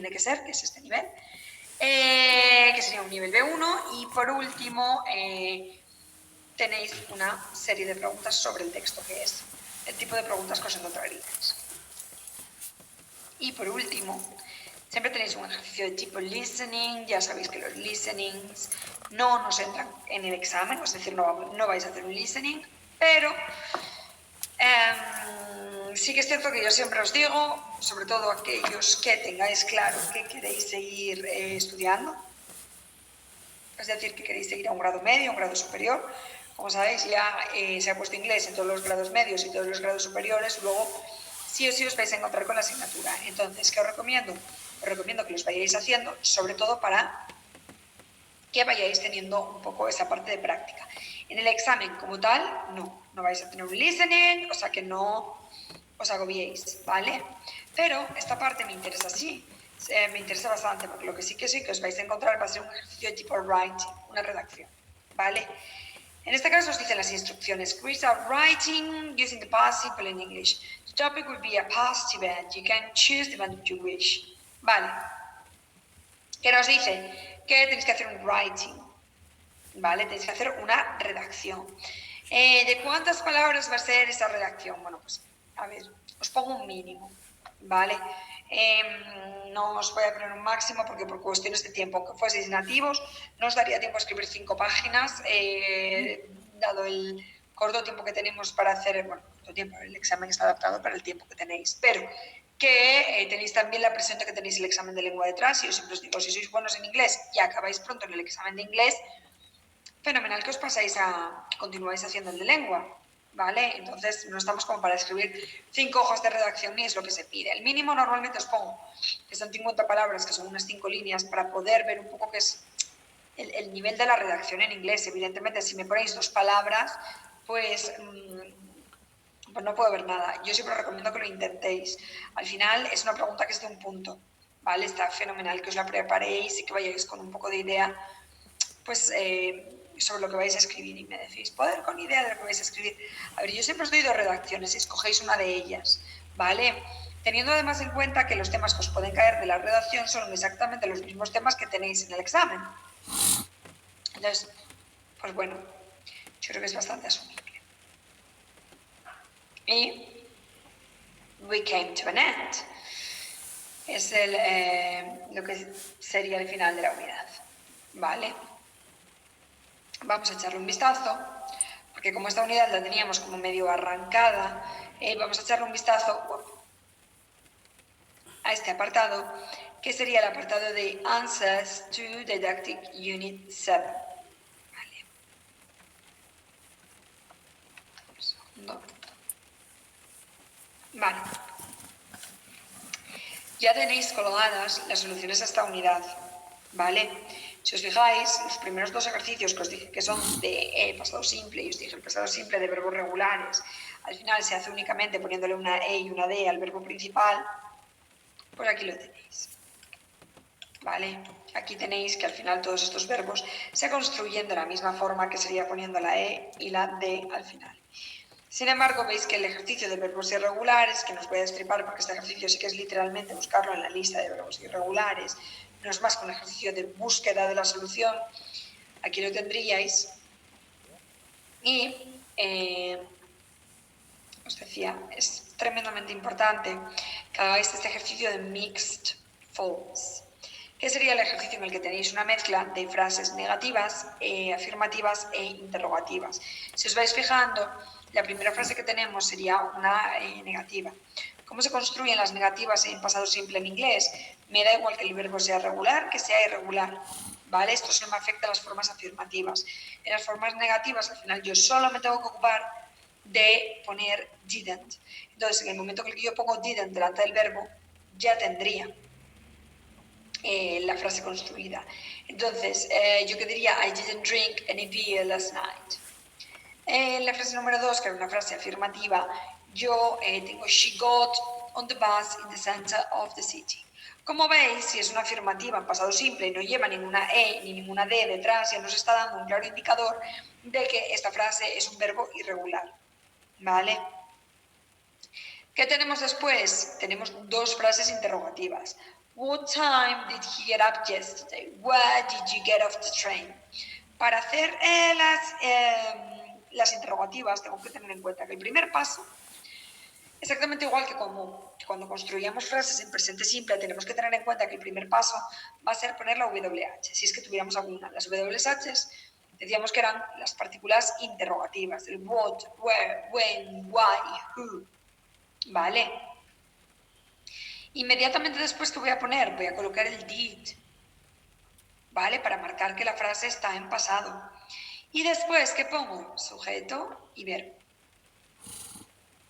tiene que ser, que es este nivel, que sería un nivel B1. Y por último, tenéis una serie de preguntas sobre el texto, que es el tipo de preguntas que os encontraríais. Y por último, siempre tenéis un ejercicio de tipo listening. Ya sabéis que los listenings no nos entran en el examen, es decir, no vais a hacer un listening, pero sí que es cierto que yo siempre os digo, sobre todo aquellos que tengáis claro que queréis seguir estudiando, es decir, que queréis seguir a un grado medio, a un grado superior. Como sabéis, ya se ha puesto inglés en todos los grados medios y todos los grados superiores. Luego, sí o sí os vais a encontrar con la asignatura. Entonces, ¿qué os recomiendo? Os recomiendo que los vayáis haciendo, sobre todo para que vayáis teniendo un poco esa parte de práctica. En el examen como tal, no vais a tener un listening, o sea que no os agobiéis, ¿vale? Pero esta parte me interesa, sí, me interesa bastante, porque lo que sí que os vais a encontrar va a ser un ejercicio de tipo writing, una redacción, ¿vale? En este caso os dicen las instrucciones. Create out writing using the past simple in English. The topic will be a past event. You can choose the event you wish. Vale. ¿Qué nos dice? Que tenéis que hacer un writing, ¿vale? Tenéis que hacer una redacción. ¿De cuántas palabras va a ser esa redacción? Bueno, pues, a ver, os pongo un mínimo, ¿vale? No os voy a poner un máximo porque por cuestiones de tiempo, aunque fueseis nativos, no os daría tiempo a escribir 5 páginas, dado el corto tiempo que tenemos para hacer, bueno, corto tiempo, el examen está adaptado para el tiempo que tenéis, pero que tenéis también la presión de que tenéis el examen de lengua detrás. Y yo siempre os digo, si sois buenos en inglés y acabáis pronto en el examen de inglés, fenomenal que os pasáis que continuáis haciendo el de lengua, ¿vale? Entonces no estamos como para escribir 5 hojas de redacción, ni es lo que se pide. El mínimo normalmente os pongo, que son 50 palabras, que son unas 5 líneas, para poder ver un poco qué es el nivel de la redacción en inglés. Evidentemente, si me ponéis 2 palabras, pues no puedo ver nada. Yo siempre os recomiendo que lo intentéis. Al final es una pregunta que es de un punto, ¿vale? Está fenomenal que os la preparéis y que vayáis con un poco de idea, pues, sobre lo que vais a escribir. Y me decís, ¿poder con idea de lo que vais a escribir? A ver, yo siempre os doy 2 redacciones y escogéis una de ellas, ¿vale? Teniendo además en cuenta que los temas que os pueden caer de la redacción son exactamente los mismos temas que tenéis en el examen. Entonces, pues bueno, yo creo que es bastante asumible. Y we came to an end. Es lo que sería el final de la unidad, ¿vale? Vamos a echarle un vistazo, porque como esta unidad la teníamos como medio arrancada, vamos a echarle un vistazo a este apartado, que sería el apartado de Answers to Didactic Unit 7. Vale. Un segundo. Vale. Ya tenéis colgadas las soluciones a esta unidad, ¿vale? Si os fijáis, los primeros 2 ejercicios que os dije que son de pasado simple, y os dije el pasado simple de verbos regulares, al final se hace únicamente poniéndole una E y una D al verbo principal, pues aquí lo tenéis, ¿vale? Aquí tenéis que al final todos estos verbos se construyen de la misma forma, que sería poniendo la E y la D al final. Sin embargo, veis que el ejercicio de verbos irregulares, que nos voy a destripar porque este ejercicio sí que es literalmente buscarlo en la lista de verbos irregulares, no es más que un ejercicio de búsqueda de la solución, aquí lo tendríais. Y os decía, es tremendamente importante que hagáis este ejercicio de mixed false, que sería el ejercicio en el que tenéis una mezcla de frases negativas, afirmativas e interrogativas. Si os vais fijando, la primera frase que tenemos sería una negativa. ¿Cómo se construyen las negativas en pasado simple en inglés? Me da igual que el verbo sea regular que sea irregular, ¿vale? Esto solo me afecta a las formas afirmativas. En las formas negativas, al final, yo solo me tengo que ocupar de poner didn't. Entonces, en el momento que yo pongo didn't delante del verbo, ya tendría la frase construida. Entonces, yo que diría, I didn't drink any beer last night. La frase número 2, que es una frase afirmativa, yo tengo she got on the bus in the center of the city. Como veis, si es una afirmativa en pasado simple y no lleva ninguna E ni ninguna D detrás, ya nos está dando un claro indicador de que esta frase es un verbo irregular, ¿vale? ¿Qué tenemos después? Tenemos 2 frases interrogativas. What time did he get up yesterday? Where did you get off the train? Para hacer las interrogativas tengo que tener en cuenta que el primer paso, exactamente igual que como cuando construíamos frases en presente simple, tenemos que tener en cuenta que el primer paso va a ser poner la WH, si es que tuviéramos alguna. Las WHs decíamos que eran las partículas interrogativas, el what, where, when, why, who, ¿vale? Inmediatamente después, ¿qué voy a poner? Voy a colocar el did, ¿vale? Para marcar que la frase está en pasado. Y después, ¿qué pongo? Sujeto y verbo.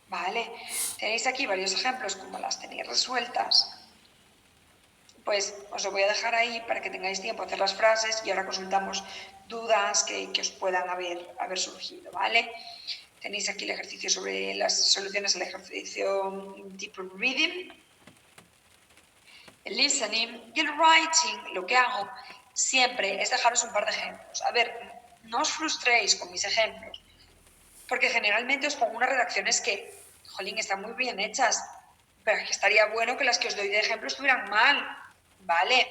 ¿Vale? Tenéis aquí varios ejemplos, como las tenéis resueltas. Pues os lo voy a dejar ahí para que tengáis tiempo a hacer las frases y ahora consultamos dudas que os puedan haber surgido, ¿vale? Tenéis aquí el ejercicio sobre las soluciones al ejercicio tipo reading, el listening y el writing. Lo que hago siempre es dejaros un par de ejemplos. A ver, no os frustréis con mis ejemplos, porque generalmente os pongo unas redacciones que, jolín, están muy bien hechas, pero es que estaría bueno que las que os doy de ejemplo estuvieran mal, ¿vale?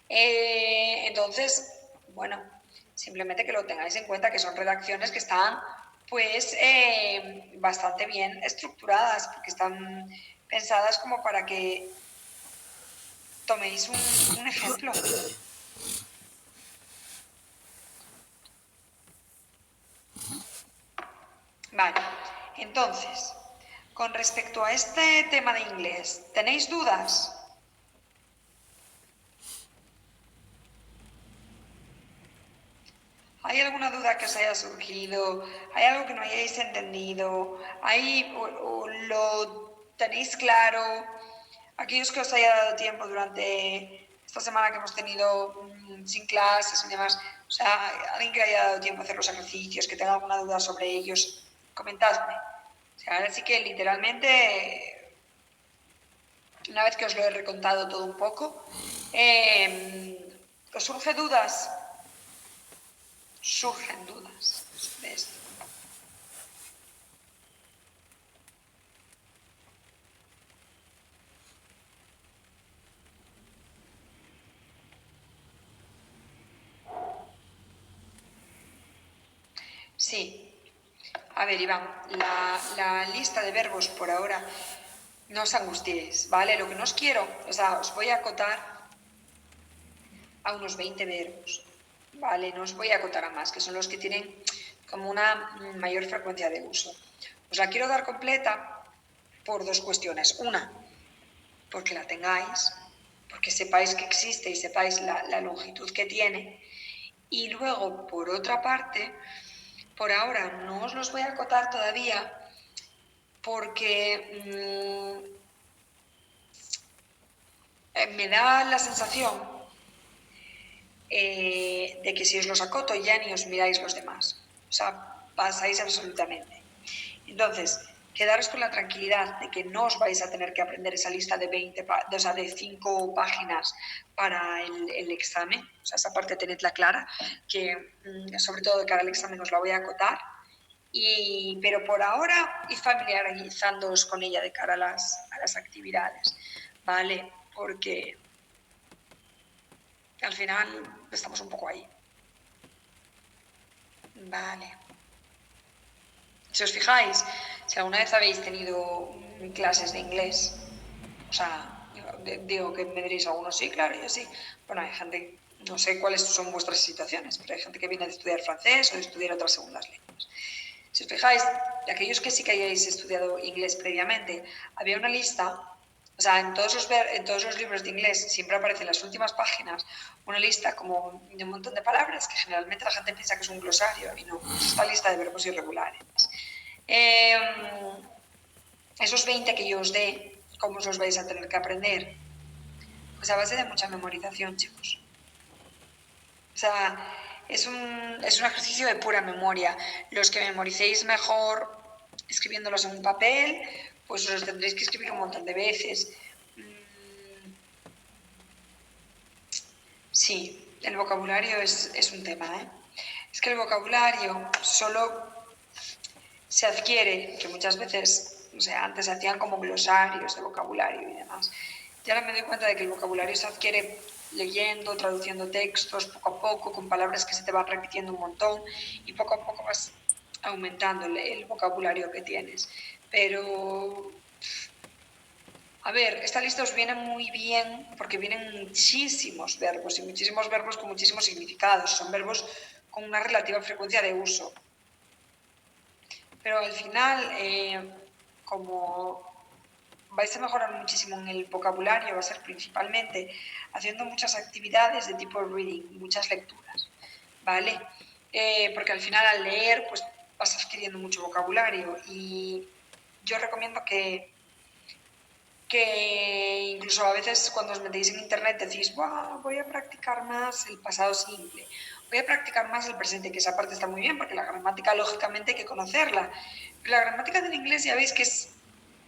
Entonces, bueno, simplemente que lo tengáis en cuenta, que son redacciones que están, pues, bastante bien estructuradas, porque están pensadas como para que toméis un ejemplo. Vale, entonces, con respecto a este tema de inglés, ¿tenéis dudas? ¿Hay alguna duda que os haya surgido? ¿Hay algo que no hayáis entendido? ¿O lo tenéis claro? Aquellos que os haya dado tiempo durante esta semana que hemos tenido sin clases y demás, o sea, alguien que le haya dado tiempo a hacer los ejercicios, que tenga alguna duda sobre ellos, comentadme. O sea, ahora sí que literalmente, una vez que os lo he recontado todo un poco, ¿os surge dudas? Surgen dudas sobre esto. Sí. A ver, Iván, la lista de verbos por ahora, no os angustiéis, ¿vale? Lo que no os quiero, o sea, os voy a acotar a unos 20 verbos, ¿vale? No os voy a acotar a más, que son los que tienen como una mayor frecuencia de uso. Os la quiero dar completa por dos cuestiones. Una, porque la tengáis, porque sepáis que existe y sepáis la longitud que tiene. Y luego, por otra parte, por ahora no os los voy a acotar todavía porque me da la sensación de que si os los acoto ya ni os miráis los demás. O sea, pasáis absolutamente. Entonces, quedaros con la tranquilidad de que no os vais a tener que aprender esa lista de 5 páginas para el examen. O sea, esa parte tenedla clara, que sobre todo de cara al examen os la voy a acotar. Pero por ahora ir familiarizándoos con ella de cara a las actividades, ¿vale? Porque al final estamos un poco ahí. Vale. Si os fijáis, si alguna vez habéis tenido clases de inglés, o sea, digo que me diréis algunos sí, claro, yo sí. Bueno, hay gente, no sé cuáles son vuestras situaciones, pero hay gente que viene de estudiar francés o de estudiar otras segundas lenguas. Si os fijáis, de aquellos que sí que hayáis estudiado inglés previamente, había una lista, o sea, en todos los libros de inglés siempre aparece en las últimas páginas una lista como de un montón de palabras que generalmente la gente piensa que es un glosario y no, es esta lista de verbos irregulares. Esos 20 que yo os dé, ¿cómo os los vais a tener que aprender? Pues a base de mucha memorización, chicos. O sea, es un ejercicio de pura memoria. Los que memoricéis mejor escribiéndolos en un papel, pues os los tendréis que escribir un montón de veces. Sí, el vocabulario es un tema, ¿eh? Es que el vocabulario solo se adquiere, que muchas veces, o sea, antes se hacían como glosarios de vocabulario y demás. Y ahora me doy cuenta de que el vocabulario se adquiere leyendo, traduciendo textos poco a poco, con palabras que se te van repitiendo un montón y poco a poco vas aumentando el vocabulario que tienes. Pero, a ver, esta lista os viene muy bien porque vienen muchísimos verbos y muchísimos verbos con muchísimos significados. Son verbos con una relativa frecuencia de uso. Pero al final, como vais a mejorar muchísimo en el vocabulario, va a ser principalmente haciendo muchas actividades de tipo reading, muchas lecturas, ¿vale? Porque al final al leer, pues vas adquiriendo mucho vocabulario y yo recomiendo que incluso a veces cuando os metéis en internet decís, voy a practicar más el pasado simple, voy a practicar más el presente, que esa parte está muy bien porque la gramática lógicamente hay que conocerla, pero la gramática del inglés ya veis que es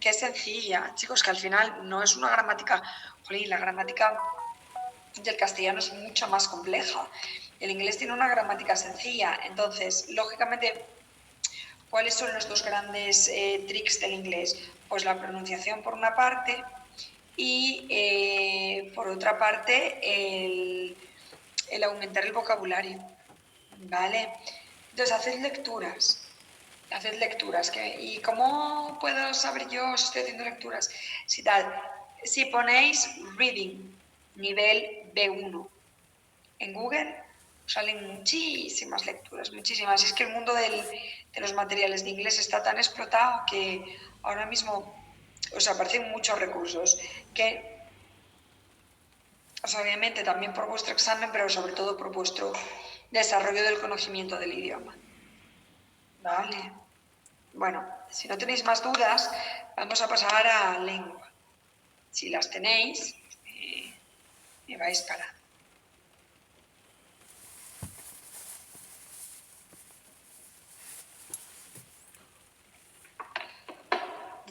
sencilla, chicos, que al final no es una gramática, jolín, la gramática del castellano es mucho más compleja, el inglés tiene una gramática sencilla, entonces lógicamente, ¿cuáles son los dos grandes tricks del inglés? Pues la pronunciación por una parte y por otra parte el aumentar el vocabulario, ¿vale? Entonces haced lecturas. ¿Y cómo puedo saber yo si estoy haciendo lecturas? Si ponéis reading, nivel B1, en Google salen muchísimas lecturas, muchísimas. Y es que el mundo de los materiales de inglés está tan explotado que ahora mismo os aparecen muchos recursos que, obviamente también por vuestro examen, pero sobre todo por vuestro desarrollo del conocimiento del idioma. Vale. Bueno, si no tenéis más dudas, vamos a pasar a lengua. Si las tenéis, me vais parando.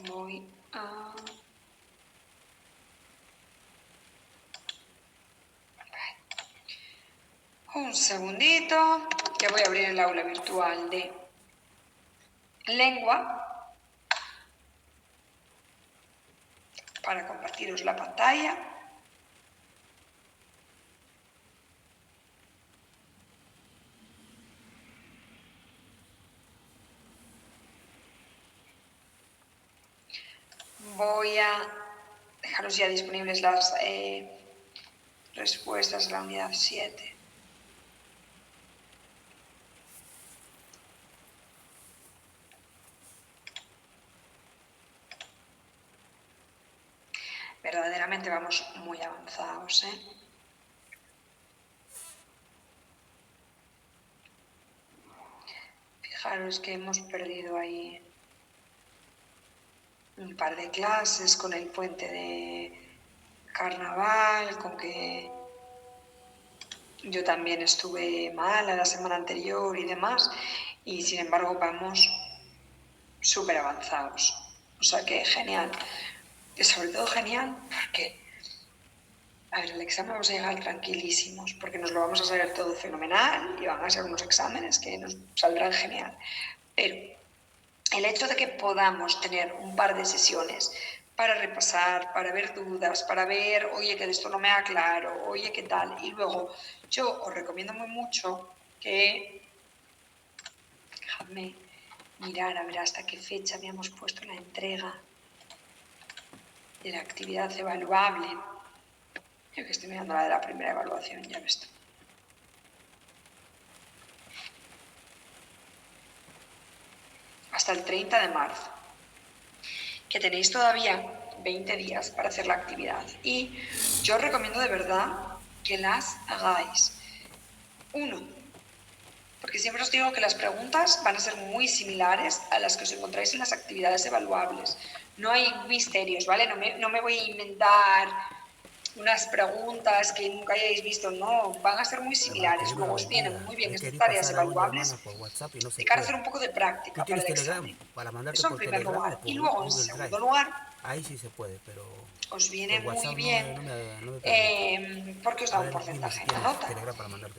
Voy a... Un segundito, que voy a abrir el aula virtual de lengua para compartiros la pantalla. Voy a dejaros ya disponibles las respuestas de la unidad 7. Verdaderamente vamos muy avanzados, ¿eh? Fijaros que hemos perdido ahí un par de clases con el puente de carnaval, con que yo también estuve mala la semana anterior y demás, y sin embargo vamos súper avanzados. O sea que genial. Y sobre todo genial porque, a ver, el examen vamos a llegar tranquilísimos, porque nos lo vamos a saber todo fenomenal y van a ser unos exámenes que nos saldrán genial. Pero el hecho de que podamos tener un par de sesiones para repasar, para ver dudas, para ver, oye, que de esto no me aclaro, oye, qué tal, y luego yo os recomiendo muy mucho que, déjame mirar a ver hasta qué fecha habíamos puesto la entrega de la actividad evaluable. Yo que estoy mirando la de la primera evaluación, ya ves tú. Hasta el 30 de marzo, que tenéis todavía 20 días para hacer la actividad. Y yo os recomiendo de verdad que las hagáis. Uno, porque siempre os digo que las preguntas van a ser muy similares a las que os encontráis en las actividades evaluables. No hay misterios, ¿vale? No me voy a inventar unas preguntas que nunca hayáis visto, no, van a ser muy similares. Luego os vienen muy bien estas tareas evaluables de cara a hacer un poco de práctica para el examen. Eso en primer lugar. Y luego, en segundo lugar, ahí sí se puede, pero os viene muy bien porque os da un porcentaje en la nota.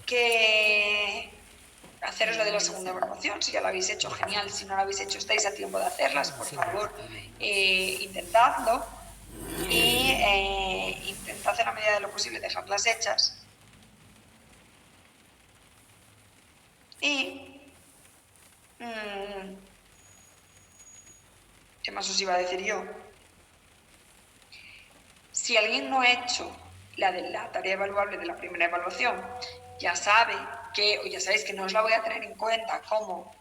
Que haceros la de la segunda evaluación, si ya lo habéis hecho, genial. Si no lo habéis hecho, estáis a tiempo de hacerlas, por favor, intentadlo. y intentad en la medida de lo posible dejarlas hechas. Y ¿qué más os iba a decir yo? Si alguien no ha hecho la tarea evaluable de la primera evaluación, ya sabéis que no os la voy a tener en cuenta como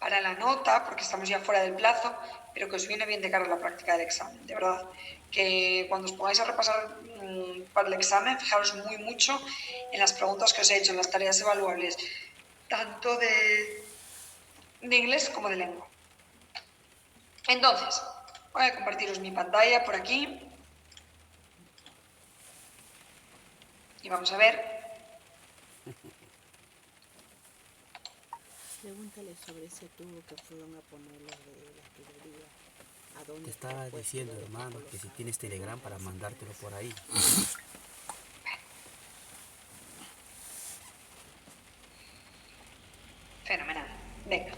para la nota, porque estamos ya fuera del plazo, pero que os viene bien de cara a la práctica del examen, de verdad. Que cuando os pongáis a repasar para el examen, fijaros mucho en las preguntas que os he hecho, en las tareas evaluables, tanto de inglés como de lengua. Entonces, voy a compartiros mi pantalla por aquí. Y vamos a ver. Pregúntale sobre ese tubo que fueron a poner los de las tuberías. ¿A dónde Te está estaba puesto y diciendo, dónde está hermano, que si colocado? tienes Telegram para mandártelo por ahí. Fenomenal. Venga.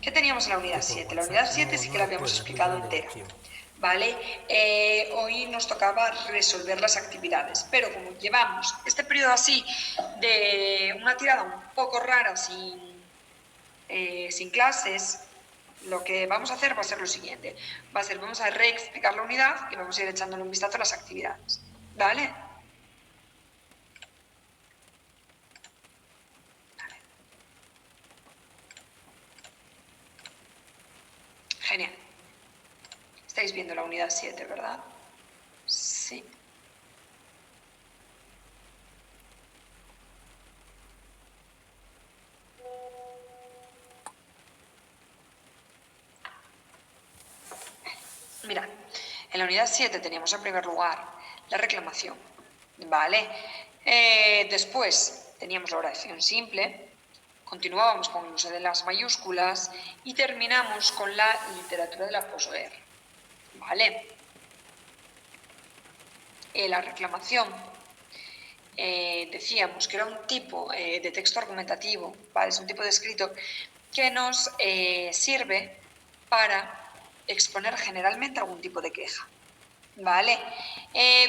¿Qué teníamos en la unidad Que por 7? La WhatsApp unidad 7 sí no que la lo habíamos puedo, es muy explicado grande el entera. archivo. ¿Vale? Hoy nos tocaba resolver las actividades, pero como llevamos este periodo así de una tirada un poco rara sin clases, lo que vamos a hacer va a ser lo siguiente. Vamos a reexplicar la unidad y vamos a ir echándole un vistazo a las actividades. ¿Vale? Genial. Estáis viendo la unidad 7, ¿verdad? Sí. Mirad, en la unidad 7 teníamos en primer lugar la reclamación, ¿vale? Después teníamos la oración simple, continuábamos con el uso de las mayúsculas y terminamos con la literatura de la posguerra, ¿vale? La reclamación decíamos que era un tipo de texto argumentativo, ¿vale? Es un tipo de escrito que nos sirve para exponer generalmente algún tipo de queja, ¿vale?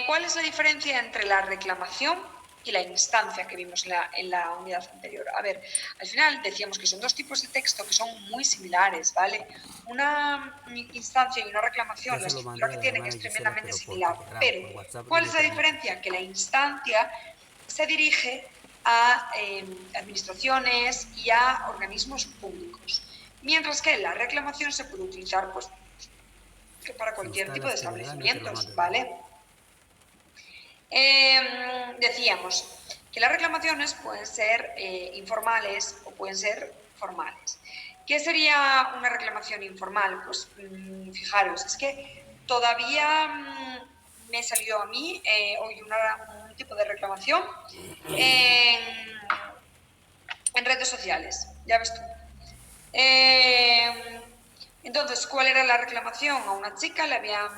¿Cuál es la diferencia entre la reclamación y la instancia que vimos en la unidad anterior? A ver, al final decíamos que son dos tipos de texto que son muy similares, ¿vale? Una instancia y una reclamación, Ya la se lo estructura mandé a que la tienen hermana es Gisela, tremendamente pero por similar, Telegram, pero por WhatsApp no ¿cuál me es la permite. diferencia? Que la instancia se dirige a administraciones y a organismos públicos, mientras que la reclamación se puede utilizar pues, para Si cualquier tipo de instalas Telegram, yo te lo establecimientos, mando, hermano. ¿vale? Decíamos que las reclamaciones pueden ser informales o pueden ser formales. ¿Qué sería una reclamación informal? Pues fijaros, es que todavía me salió a mí hoy un tipo de reclamación en redes sociales, ya ves tú. Entonces, ¿cuál era la reclamación? A una chica le habían,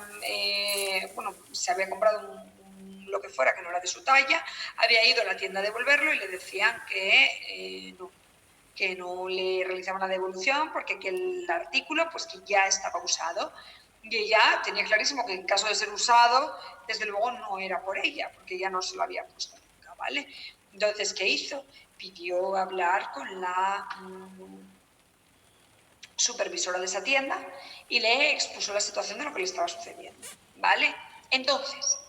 se había comprado lo que fuera que no era de su talla, había ido a la tienda a devolverlo y le decían que no le realizaban la devolución porque que el artículo pues que ya estaba usado. Y ella tenía clarísimo que en caso de ser usado, desde luego no era por ella, porque ella no se lo había puesto nunca, ¿vale? Entonces, ¿qué hizo? Pidió hablar con la supervisora de esa tienda y le expuso la situación de lo que le estaba sucediendo, ¿vale? Entonces,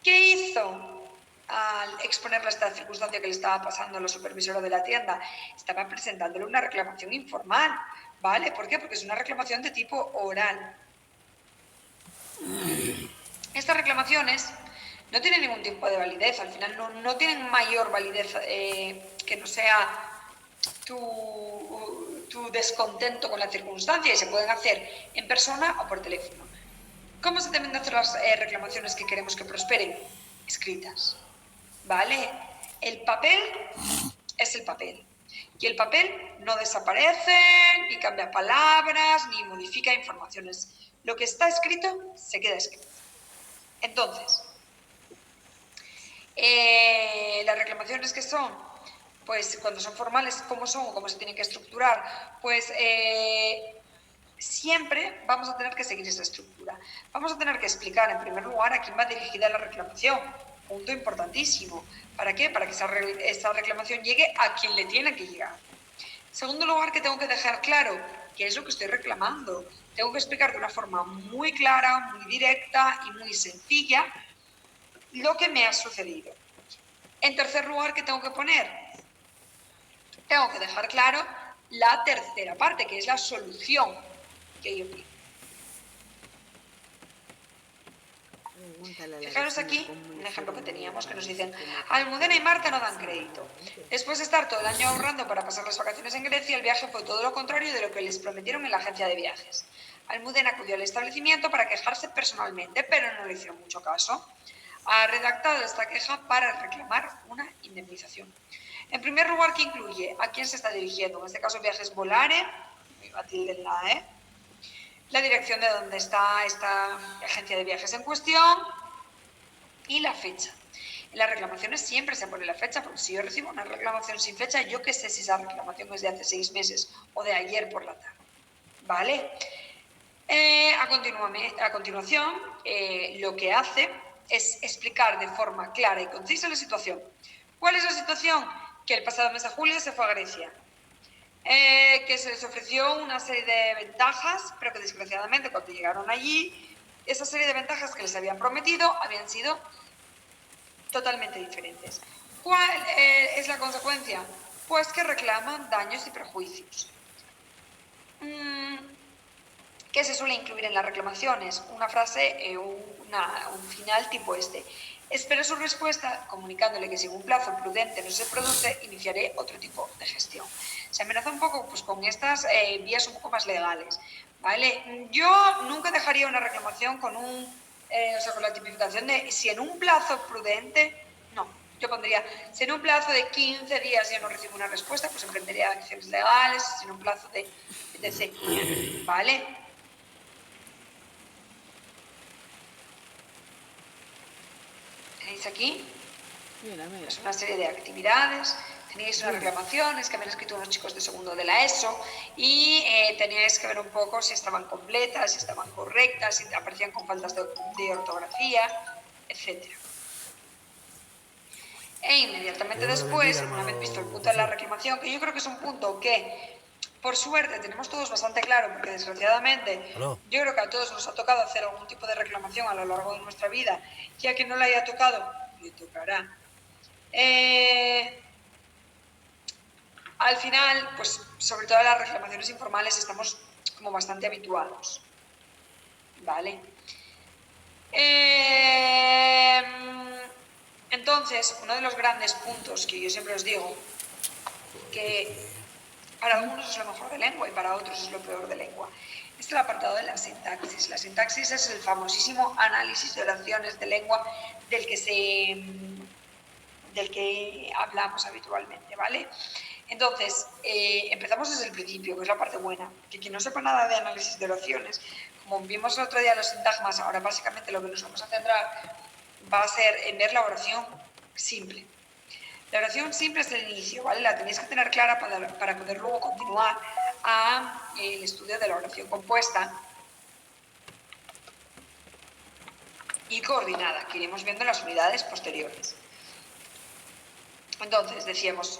¿qué hizo al exponerle esta circunstancia que le estaba pasando a la supervisora de la tienda? Estaba presentándole una reclamación informal, ¿vale? ¿Por qué? Porque es una reclamación de tipo oral. Estas reclamaciones no tienen ningún tipo de validez, al final no tienen mayor validez que no sea tu descontento con la circunstancia y se pueden hacer en persona o por teléfono. ¿Cómo se deben de hacer las reclamaciones que queremos que prosperen? Escritas, ¿vale? El papel es el papel. Y el papel no desaparece, ni cambia palabras, ni modifica informaciones. Lo que está escrito se queda escrito. Entonces, las reclamaciones que son, pues cuando son formales, ¿cómo son o cómo se tienen que estructurar? Pues siempre vamos a tener que seguir esa estructura. Vamos a tener que explicar, en primer lugar, a quién va dirigida la reclamación. Punto importantísimo. ¿Para qué? Para que esa reclamación llegue a quien le tiene que llegar. En segundo lugar, que tengo que dejar claro qué es lo que estoy reclamando. Tengo que explicar de una forma muy clara, muy directa y muy sencilla lo que me ha sucedido. En tercer lugar, ¿qué tengo que poner? Tengo que dejar claro la tercera parte, que es la solución que yo pido. Fijaros aquí un ejemplo que teníamos que nos dicen: Almudena y Marta no dan crédito. Después de estar todo el año ahorrando para pasar las vacaciones en Grecia, el viaje fue todo lo contrario de lo que les prometieron en la agencia de viajes. Almudena acudió al establecimiento para quejarse personalmente, pero no le hicieron mucho caso. Ha redactado esta queja para reclamar una indemnización. En primer lugar, ¿qué incluye? ¿A quién se está dirigiendo? En este caso, Viajes Volare, la dirección de donde está esta agencia de viajes en cuestión y la fecha. En las reclamaciones siempre se pone la fecha, porque si yo recibo una reclamación sin fecha, yo qué sé si esa reclamación es de hace 6 meses o de ayer por la tarde. ¿Vale? A continuación, lo que hace es explicar de forma clara y concisa la situación. ¿Cuál es la situación? Que el pasado mes de julio se fue a Grecia. Que se les ofreció una serie de ventajas, pero que desgraciadamente cuando llegaron allí, esa serie de ventajas que les habían prometido habían sido totalmente diferentes. ¿Cuál es la consecuencia? Pues que reclaman daños y perjuicios. ¿Qué se suele incluir en las reclamaciones? Una frase, un final tipo este: espero su respuesta comunicándole que si en un plazo prudente no se produce, iniciaré otro tipo de gestión. Se amenaza un poco pues, con estas vías un poco más legales, ¿vale? Yo nunca dejaría una reclamación con con la tipificación de si en un plazo prudente, no. Yo pondría, si en un plazo de 15 días yo no recibo una respuesta, pues emprendería acciones legales, si en un plazo de etc. ¿Vale? ¿Tenéis aquí? Es una serie de actividades. Teníais unas reclamaciones que habían escrito unos chicos de segundo de la ESO y teníais que ver un poco si estaban completas, si estaban correctas, si aparecían con faltas de ortografía, etc. E inmediatamente después, una vez visto el punto de la reclamación, que yo creo que es un punto que, por suerte, tenemos todos bastante claro, porque desgraciadamente yo creo que a todos nos ha tocado hacer algún tipo de reclamación a lo largo de nuestra vida, y a quien no le haya tocado, le tocará. Al final, pues sobre todo las reclamaciones informales estamos como bastante habituados, ¿vale? Entonces, uno de los grandes puntos que yo siempre os digo, que para algunos es lo mejor de lengua y para otros es lo peor de lengua, es el apartado de la sintaxis. La sintaxis es el famosísimo análisis de oraciones de lengua del que hablamos habitualmente, ¿vale? Entonces, empezamos desde el principio, que es la parte buena, que quien no sepa nada de análisis de oraciones, como vimos el otro día los sintagmas, ahora básicamente lo que nos vamos a centrar va a ser en ver la oración simple. La oración simple es el inicio, ¿vale? La tenéis que tener clara para poder luego continuar el estudio de la oración compuesta y coordinada, que iremos viendo en las unidades posteriores. Entonces, decíamos,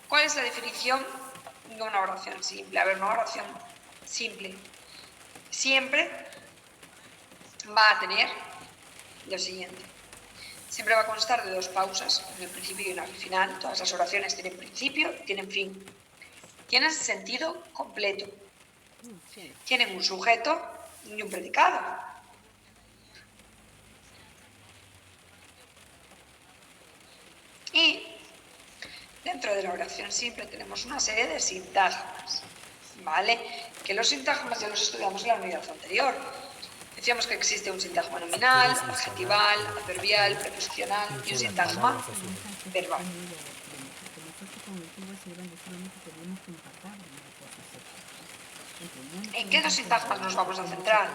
¿cuál es la definición de una oración simple? A ver, una oración simple siempre va a tener lo siguiente. Siempre va a constar de 2 pausas, en el principio y una al final. Todas las oraciones tienen principio y tienen fin. Tienen sentido completo. Tienen un sujeto y un predicado. Y dentro de la oración simple tenemos una serie de sintagmas, ¿vale? Que los sintagmas ya los estudiamos en la unidad anterior. Decíamos que existe un sintagma nominal, adjetival, adverbial, preposicional y un sintagma verbal. ¿En qué 2 sintagmas nos vamos a centrar?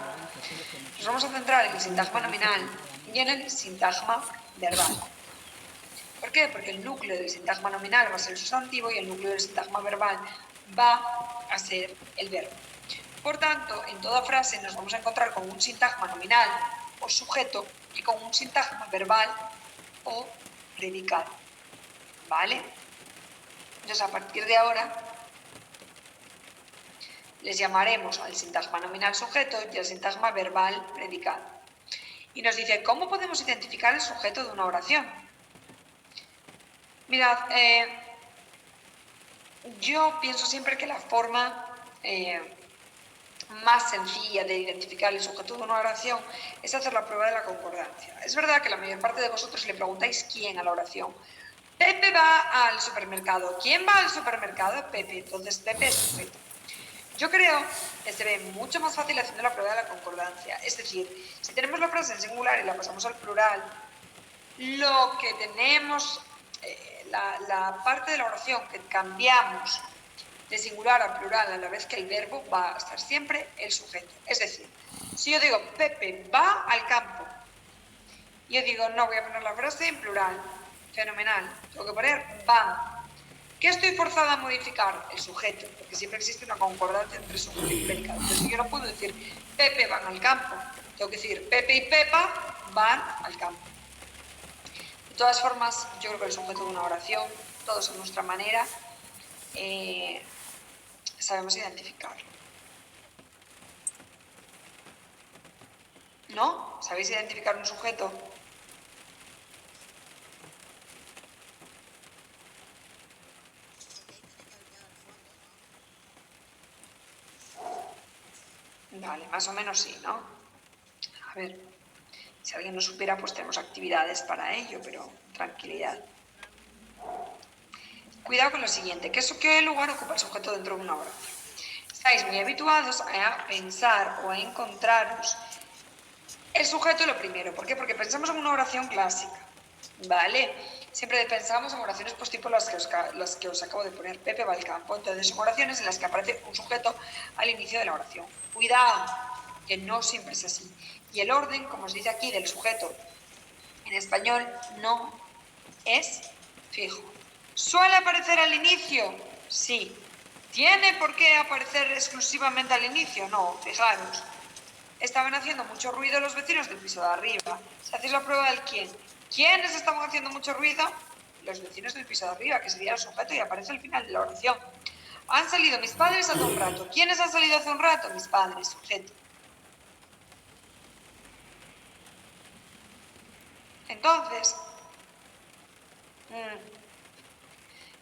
Nos vamos a centrar en el sintagma nominal y en el sintagma verbal. ¿Por qué? Porque el núcleo del sintagma nominal va a ser el sustantivo y el núcleo del sintagma verbal va a ser el verbo. Por tanto, en toda frase nos vamos a encontrar con un sintagma nominal o sujeto y con un sintagma verbal o predicado, ¿vale? Entonces, a partir de ahora, les llamaremos al sintagma nominal sujeto y al sintagma verbal predicado. Y nos dice, ¿cómo podemos identificar el sujeto de una oración? Mirad, yo pienso siempre que la forma más sencilla de identificar el sujeto de una oración es hacer la prueba de la concordancia. Es verdad que la mayor parte de vosotros le preguntáis quién a la oración. Pepe va al supermercado. ¿Quién va al supermercado? Pepe. Entonces Pepe es sujeto. Yo creo que se ve mucho más fácil haciendo la prueba de la concordancia. Es decir, si tenemos la frase en singular y la pasamos al plural, lo que tenemos, la parte de la oración que cambiamos de singular a plural a la vez que el verbo, va a estar siempre el sujeto. Es decir, si yo digo Pepe va al campo, yo digo, no, voy a poner la frase en plural. Fenomenal. Tengo que poner van. ¿Qué estoy forzada a modificar? El sujeto, porque siempre existe una concordancia entre sujeto y predicado. Entonces yo no puedo decir Pepe van al campo. Tengo que decir Pepe y Pepa van al campo. De todas formas, yo creo que el sujeto de una oración, todos a nuestra manera, sabemos identificarlo. ¿No? ¿Sabéis identificar un sujeto? Vale, más o menos sí, ¿no? A ver, si alguien no supiera, pues tenemos actividades para ello, pero tranquilidad. Cuidado con lo siguiente, ¿qué lugar ocupa el sujeto dentro de una oración? Estáis muy habituados a pensar o a encontraros el sujeto lo primero. ¿Por qué? Porque pensamos en una oración clásica, ¿vale? Siempre pensamos en oraciones pues tipo las que os acabo de poner, Pepe va al campo. Entonces son oraciones en las que aparece un sujeto al inicio de la oración. Cuidado, que no siempre es así. Y el orden, como os dice aquí, del sujeto en español no es fijo. ¿Suele aparecer al inicio? Sí. ¿Tiene por qué aparecer exclusivamente al inicio? No, fijaros. Estaban haciendo mucho ruido los vecinos del piso de arriba. Si hacéis la prueba del quién. ¿Quiénes estaban haciendo mucho ruido? Los vecinos del piso de arriba, que sería el sujeto y aparece al final de la oración. Han salido mis padres hace un rato. ¿Quiénes han salido hace un rato? Mis padres, sujeto. Entonces,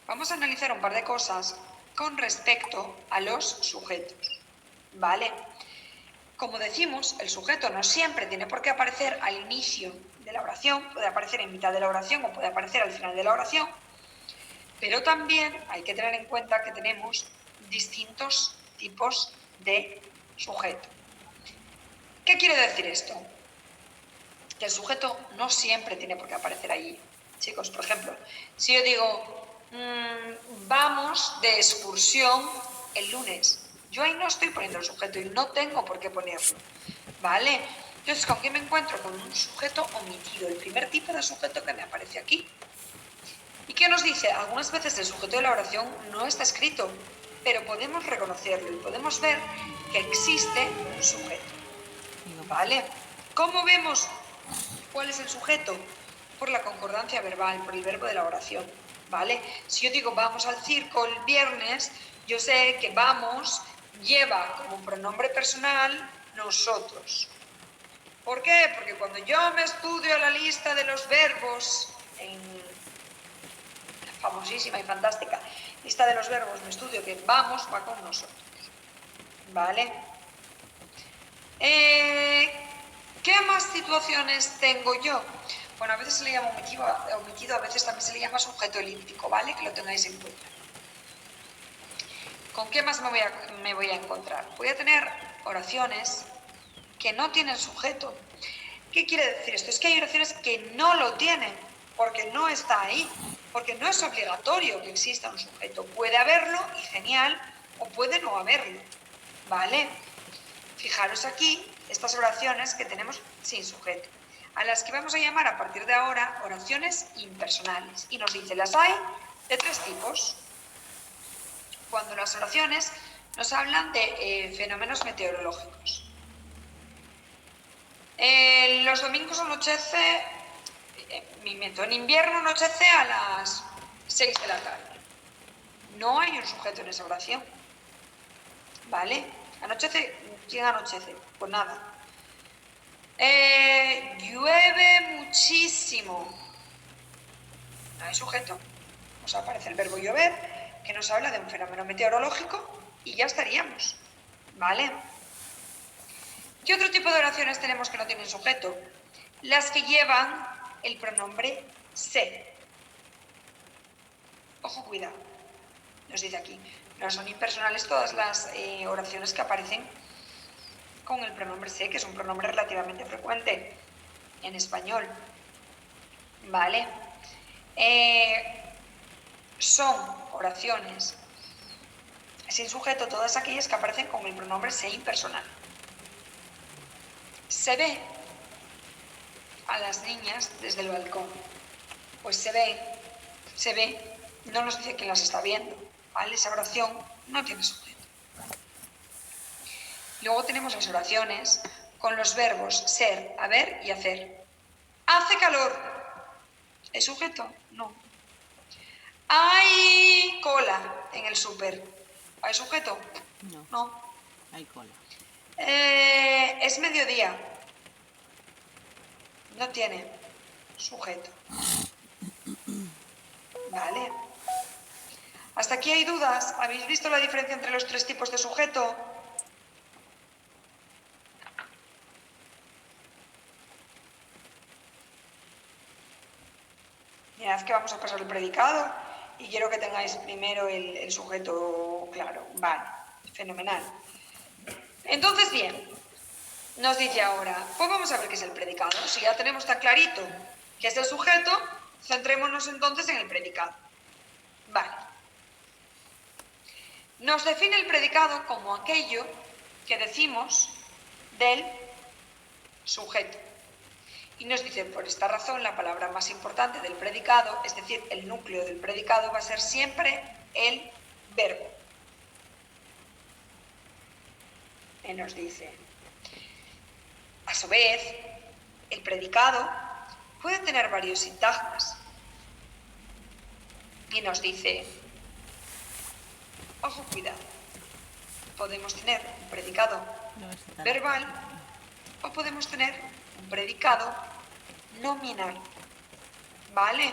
vamos a analizar un par de cosas con respecto a los sujetos, ¿vale? Como decimos, el sujeto no siempre tiene por qué aparecer al inicio de la oración, puede aparecer en mitad de la oración o puede aparecer al final de la oración, pero también hay que tener en cuenta que tenemos distintos tipos de sujeto. ¿Qué quiere decir esto? Que el sujeto no siempre tiene por qué aparecer allí. Chicos, por ejemplo, si yo digo, vamos de excursión el lunes, yo ahí no estoy poniendo el sujeto y no tengo por qué ponerlo, ¿vale? Entonces, ¿con qué me encuentro? Con un sujeto omitido, el primer tipo de sujeto que me aparece aquí. ¿Y qué nos dice? Algunas veces el sujeto de la oración no está escrito, pero podemos reconocerlo y podemos ver que existe un sujeto, ¿vale? ¿Cómo vemos cuál es el sujeto? Por la concordancia verbal, por el verbo de la oración, ¿vale? Si yo digo vamos al circo el viernes, yo sé que vamos lleva como pronombre personal nosotros. ¿Por qué? Porque cuando yo me estudio la lista de los verbos en la famosísima y fantástica lista de los verbos, me estudio que vamos va con nosotros, ¿vale? ¿Qué más situaciones tengo yo? Bueno, a veces se le llama omitido, a veces también se le llama sujeto elíptico, ¿vale? Que lo tengáis en cuenta. ¿Con qué más me voy a encontrar? Voy a tener oraciones que no tienen sujeto. ¿Qué quiere decir esto? Es que hay oraciones que no lo tienen, porque no está ahí, porque no es obligatorio que exista un sujeto. Puede haberlo y genial, o puede no haberlo, ¿vale? Fijaros aquí estas oraciones que tenemos sin sujeto, a las que vamos a llamar a partir de ahora oraciones impersonales. Y nos dice, las hay de tres tipos. Cuando las oraciones nos hablan de fenómenos meteorológicos. Los domingos anochece, en invierno anochece a las 6 de la tarde. No hay un sujeto en esa oración. ¿Vale? Anochece, ¿quién anochece? Pues nada. Llueve muchísimo. No hay sujeto. Nos aparece el verbo llover, que nos habla de un fenómeno meteorológico, y ya estaríamos. ¿Vale? ¿Qué otro tipo de oraciones tenemos que no tienen sujeto? Las que llevan el pronombre se. Ojo, cuidado. Nos dice aquí, no son impersonales todas las oraciones que aparecen con el pronombre se, que es un pronombre relativamente frecuente en español. ¿Vale? Son oraciones sin sujeto todas aquellas que aparecen con el pronombre se impersonal. Se ve a las niñas desde el balcón. Pues se ve, no nos dice quién las está viendo. ¿Vale? Esa oración no tiene sujeto. Luego tenemos las oraciones con los verbos ser, haber y hacer. Hace calor. ¿Es sujeto? No. Hay cola en el súper. ¿Hay sujeto? No. No. Hay cola. Es mediodía. No tiene sujeto. ¿Vale? ¿Hasta aquí hay dudas? ¿Habéis visto la diferencia entre los tres tipos de sujeto? Mirad que vamos a pasar el predicado y quiero que tengáis primero el sujeto claro. Vale, fenomenal. Entonces, bien, nos dice ahora, pues vamos a ver qué es el predicado. Si ya tenemos tan clarito qué es el sujeto, centrémonos entonces en el predicado. Vale. Nos define el predicado como aquello que decimos del sujeto. Y nos dice, por esta razón, la palabra más importante del predicado, es decir, el núcleo del predicado, va a ser siempre el verbo. Y nos dice, a su vez, el predicado puede tener varios sintagmas. Y nos dice, ojo, cuidado, podemos tener un predicado verbal o podemos tener un predicado nominal. ¿Vale?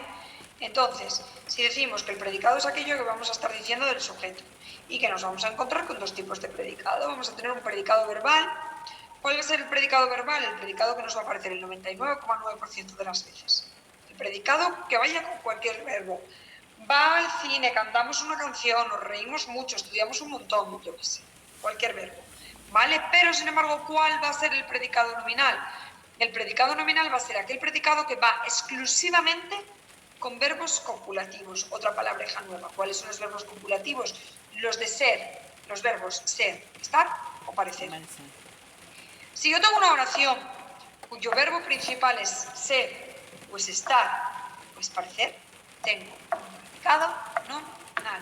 Entonces, si decimos que el predicado es aquello que vamos a estar diciendo del sujeto y que nos vamos a encontrar con dos tipos de predicado, vamos a tener un predicado verbal. ¿Cuál va a ser el predicado verbal? El predicado que nos va a aparecer el 99,9% de las veces. El predicado que vaya con cualquier verbo. Va al cine, cantamos una canción, nos reímos mucho, estudiamos un montón, yo qué sé, cualquier verbo. ¿Vale? Pero, sin embargo, ¿cuál va a ser el predicado nominal? El predicado nominal va a ser aquel predicado que va exclusivamente con verbos copulativos. Otra palabreja nueva. ¿Cuáles son los verbos copulativos? Los de ser, los verbos ser, estar o parecer. Si yo tengo una oración cuyo verbo principal es ser, pues estar, pues parecer, tengo un predicado nominal.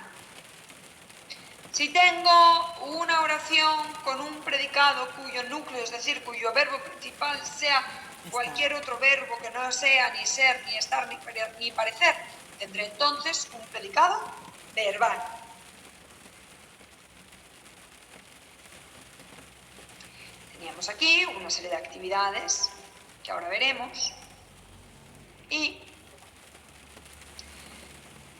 Si tengo una oración con un predicado cuyo núcleo, es decir, cuyo verbo principal sea cualquier otro verbo que no sea ni ser, ni estar, ni parecer, tendré entonces un predicado verbal. Teníamos aquí una serie de actividades que ahora veremos y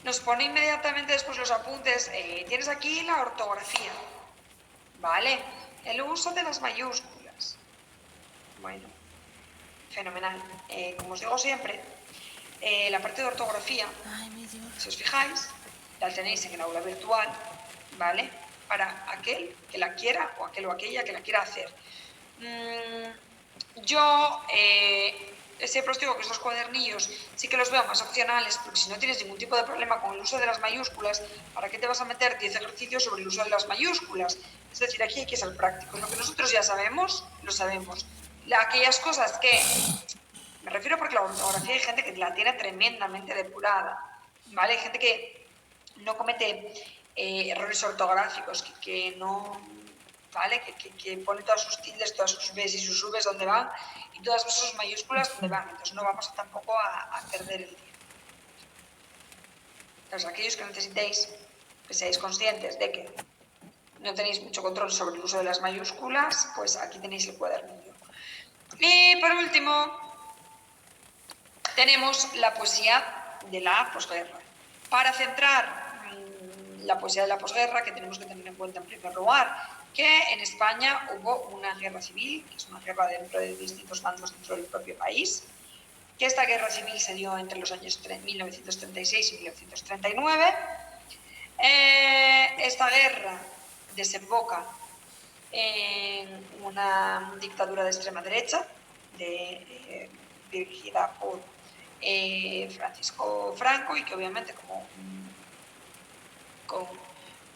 nos pone inmediatamente después los apuntes. Tienes aquí la ortografía, ¿vale? El uso de las mayúsculas. Bueno, fenomenal. Como os digo siempre, la parte de ortografía, si os fijáis, la tenéis en el aula virtual, ¿vale? Para aquel que la quiera o aquel o aquella que la quiera hacer. Yo siempre os digo que estos cuadernillos sí que los veo más opcionales, porque si no tienes ningún tipo de problema con el uso de las mayúsculas, ¿para qué te vas a meter 10 ejercicios sobre el uso de las mayúsculas? Es decir, aquí hay que ser prácticos. Lo que nosotros ya sabemos, lo sabemos. Aquellas cosas que... Me refiero porque la ortografía hay gente que la tiene tremendamente depurada, ¿vale? Hay gente que no comete errores ortográficos, que no, ¿vale? Que pone todas sus tildes, todas sus Bs y sus Vs donde van y todas sus mayúsculas donde van. Entonces no vamos tampoco a perder el tiempo. Entonces, aquellos que necesitéis que seáis conscientes de que no tenéis mucho control sobre el uso de las mayúsculas, pues aquí tenéis el cuadernillo. Y por último, tenemos la poesía de la posguerra. Para centrar la poesía de la posguerra, que tenemos que tener en cuenta en primer lugar, que en España hubo una guerra civil, que es una guerra dentro de distintos bandos dentro del propio país, que esta guerra civil se dio entre los años 1936 y 1939. Esta guerra desemboca en una dictadura de extrema derecha, dirigida por Francisco Franco, y que obviamente, como con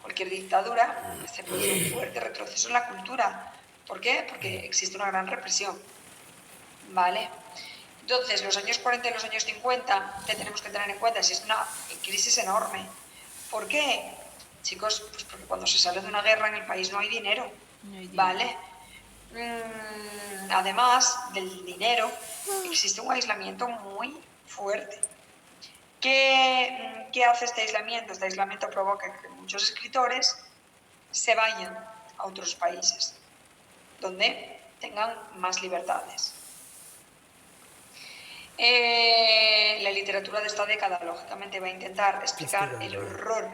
cualquier dictadura, se produce un fuerte retroceso en la cultura. ¿Por qué? Porque existe una gran represión, ¿vale? Entonces, los años 40 y los años 50, que tenemos que tener en cuenta, es una crisis enorme. ¿Por qué? Chicos, pues porque cuando se sale de una guerra en el país no hay dinero, ¿vale? Además del dinero, existe un aislamiento muy fuerte. ¿Qué hace este aislamiento? Este aislamiento provoca que muchos escritores se vayan a otros países donde tengan más libertades. La literatura de esta década, lógicamente, va a intentar explicar el horror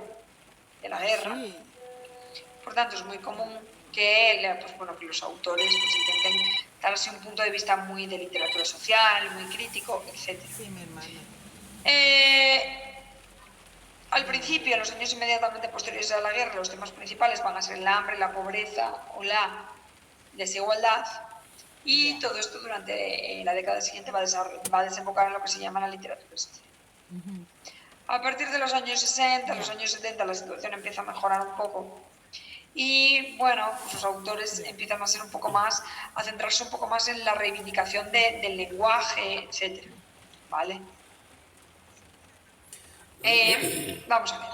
de la guerra. Por tanto, es muy común que, pues, bueno, que los autores pues, intenten darse un punto de vista muy de literatura social, muy crítico, etc. Sí, mi hermana. Al principio, en los años inmediatamente posteriores a la guerra, los temas principales van a ser el hambre, la pobreza o la desigualdad. Y todo esto durante la década siguiente va a desembocar en lo que se llama la literatura social. A partir de los años 60, los años 70, la situación empieza a mejorar un poco. Y bueno, pues los autores empiezan a ser un poco más, a centrarse un poco más en la reivindicación del lenguaje, etc. ¿Vale? Vamos a ver.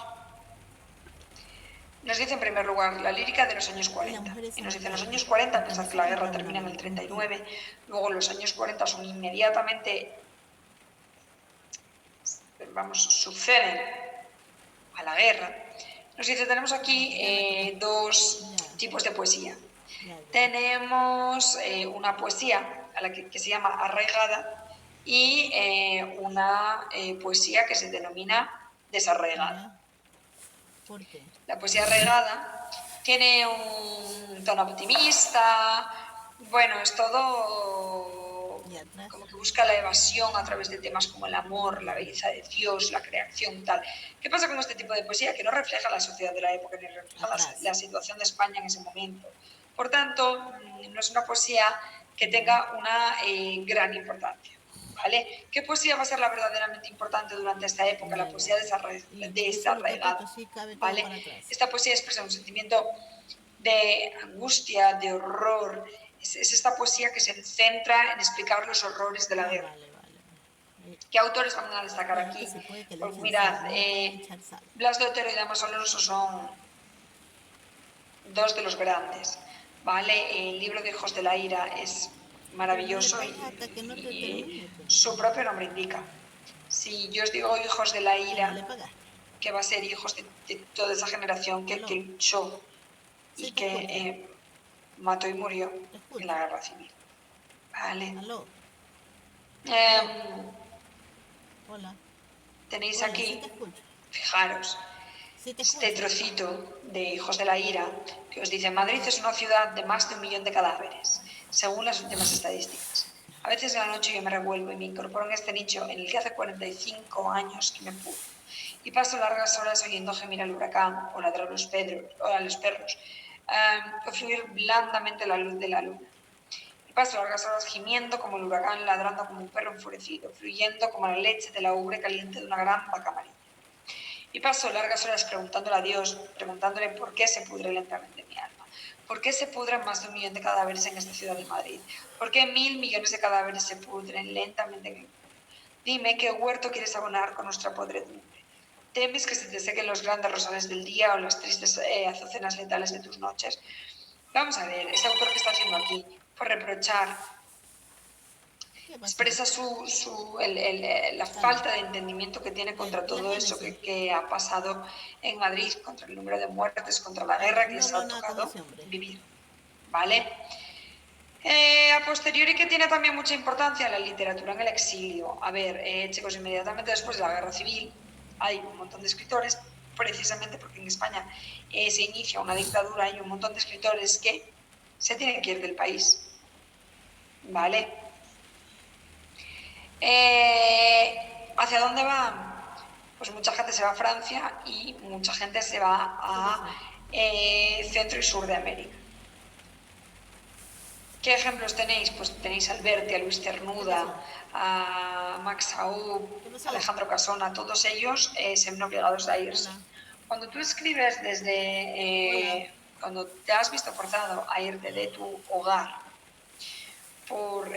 Nos dice en primer lugar la lírica de los años 40. Y nos dice en los años 40, pensad que la guerra termina en el 39, luego los años 40 son inmediatamente, suceden a la guerra. Nos dice, tenemos aquí dos tipos de poesía. Tenemos una poesía a la que se llama arraigada y una poesía que se denomina desarraigada. ¿Por qué? La poesía arraigada tiene un tono optimista, bueno, es todo como que busca la evasión a través de temas como el amor, la belleza de Dios, la creación, tal. ¿Qué pasa con este tipo de poesía? Que no refleja la sociedad de la época, ni refleja la situación de España en ese momento. Por tanto, no es una poesía que tenga una gran importancia. ¿Vale? ¿Qué poesía va a ser la verdaderamente importante durante esta época? La poesía desarraigada. ¿Vale? Esta poesía expresa un sentimiento de angustia, de horror. Es esta poesía que se centra en explicar los horrores de la guerra. ¿Qué autores van a destacar aquí? Pues mirad, Blas de Otero y Dámaso Alonso son dos de los grandes. ¿Vale? El libro de Hijos de la Ira es maravilloso y su propio nombre indica. Si yo os digo Hijos de la Ira, que va a ser hijos de toda esa generación que luchó y que mató y murió en la guerra civil. ¿Vale? Tenéis aquí, fijaros, este trocito de Hijos de la Ira que os dice: Madrid es una ciudad de más de 1 millón de cadáveres, según las últimas estadísticas. A veces en la noche yo me revuelvo y me incorporo en este nicho en el que hace 45 años que me pude. Y paso largas horas oyendo gemir al huracán o ladrar a los perros, o fluir blandamente la luz de la luna. Y paso largas horas gimiendo como el huracán, ladrando como un perro enfurecido, fluyendo como la leche de la ubre caliente de una gran vaca amarilla. Y paso largas horas preguntándole a Dios, preguntándole por qué se pudre lentamente mi alma. ¿Por qué se pudren más de 1 millón de cadáveres en esta ciudad de Madrid? ¿Por qué 1.000 millones de cadáveres se pudren lentamente en el mundo? Dime, ¿qué huerto quieres abonar con nuestra podredumbre? temes que se te sequen los grandes rosales del día o las tristes azucenas letales de tus noches. Vamos a ver, este autor que está haciendo aquí, por reprochar, expresa la falta de entendimiento que tiene contra todo eso que ha pasado en Madrid, contra el número de muertes, contra la guerra que les ha tocado vivir. ¿Vale? A posteriori, que tiene también mucha importancia la literatura en el exilio. A ver, chicos, inmediatamente después de la guerra civil hay un montón de escritores, precisamente porque en España se inicia una dictadura y un montón de escritores que se tienen que ir del país. ¿Vale? ¿Hacia dónde van? Pues mucha gente se va a Francia y mucha gente se va a Centro y Sur de América. ¿Qué ejemplos tenéis? Pues tenéis a Alberti, a Luis Cernuda, a Max Aub, a Alejandro Casona, todos ellos se ven obligados a irse. Cuando tú escribes cuando te has visto forzado a irte de tu hogar por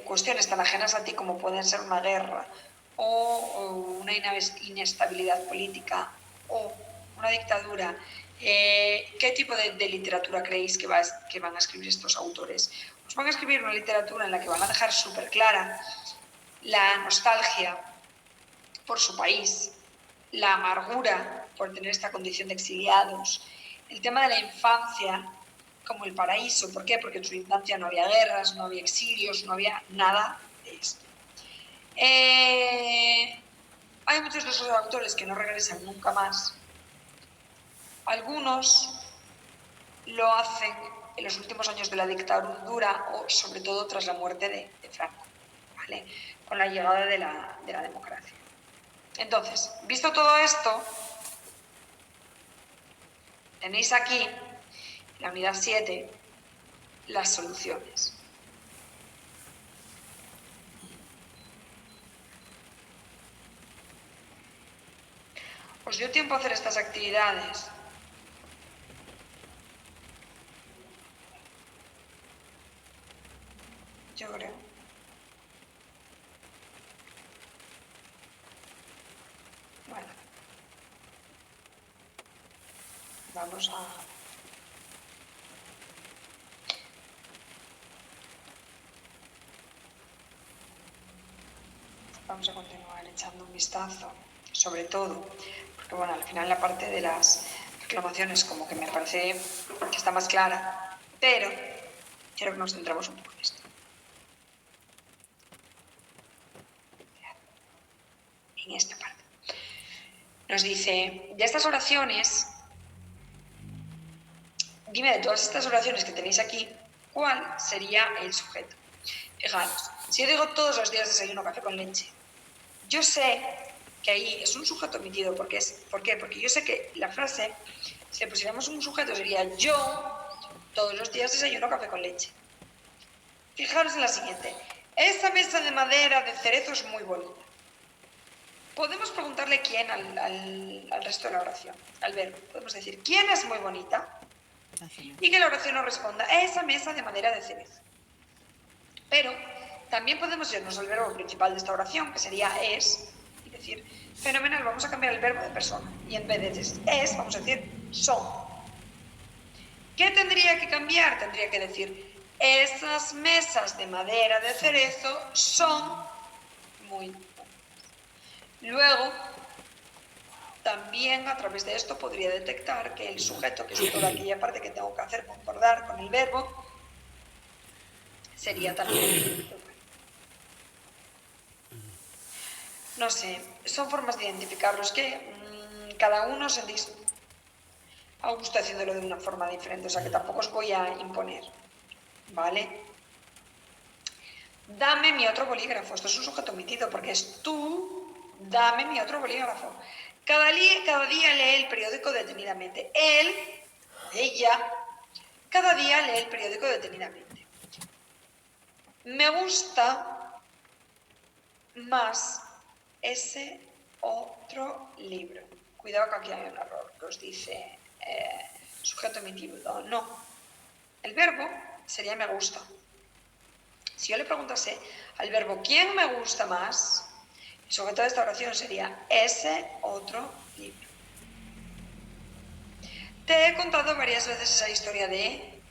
cuestiones tan ajenas a ti como pueden ser una guerra o una inestabilidad política o una dictadura, ¿qué tipo de literatura creéis que van a escribir estos autores? Pues van a escribir una literatura en la que van a dejar súper clara la nostalgia por su país, la amargura por tener esta condición de exiliados, el tema de la infancia como el paraíso. ¿Por qué? Porque en su infancia no había guerras, no había exilios, no había nada de esto. Hay muchos de esos autores que no regresan nunca más. Algunos lo hacen en los últimos años de la dictadura o sobre todo tras la muerte de Franco, ¿vale? Con la llegada de la democracia. Entonces, visto todo esto, tenéis aquí, en la unidad 7, las soluciones. ¿Os dio tiempo a hacer estas actividades? Yo creo. Bueno. Vamos a continuar echando un vistazo, sobre todo, porque bueno, al final la parte de las reclamaciones como que me parece que está más clara, pero quiero que nos centremos un poco en esto. En esta parte. Nos dice, de estas oraciones, dime de todas estas oraciones que tenéis aquí, ¿cuál sería el sujeto? Fijaros, si yo digo todos los días desayuno café con leche, yo sé que ahí es un sujeto omitido. ¿Por qué? Porque yo sé que la frase, si le pusiéramos un sujeto, sería yo todos los días desayuno café con leche. Fijaros en la siguiente. Esta mesa de madera de cerezo es muy bonita. Podemos preguntarle quién al resto de la oración, al verbo. Podemos decir, ¿quién es muy bonita? Y que la oración nos responda, esa mesa de madera de cerezo. Pero también podemos irnos al verbo principal de esta oración, que sería es, y decir, fenomenal, vamos a cambiar el verbo de persona. Y en vez de es, vamos a decir son. ¿Qué tendría que cambiar? Tendría que decir, esas mesas de madera de cerezo son muy bonitas. Luego, también a través de esto podría detectar que el sujeto, que es toda aquella parte que tengo que hacer concordar con el verbo, sería también. No sé, son formas de identificarlos que cada uno sentís a gusto haciéndolo de una forma diferente, o sea que tampoco os voy a imponer, ¿vale? Dame mi otro bolígrafo. Esto es un sujeto omitido porque es tú, dame mi otro bolígrafo. Cada día lee el periódico detenidamente. Él, ella, cada día lee el periódico detenidamente. Me gusta más ese otro libro. Cuidado que aquí hay un error que os dice sujeto omitido. No. El verbo sería me gusta. Si yo le preguntase al verbo ¿quién me gusta más? El sujeto de esta oración sería ese otro libro. Te he contado varias veces esa historia de...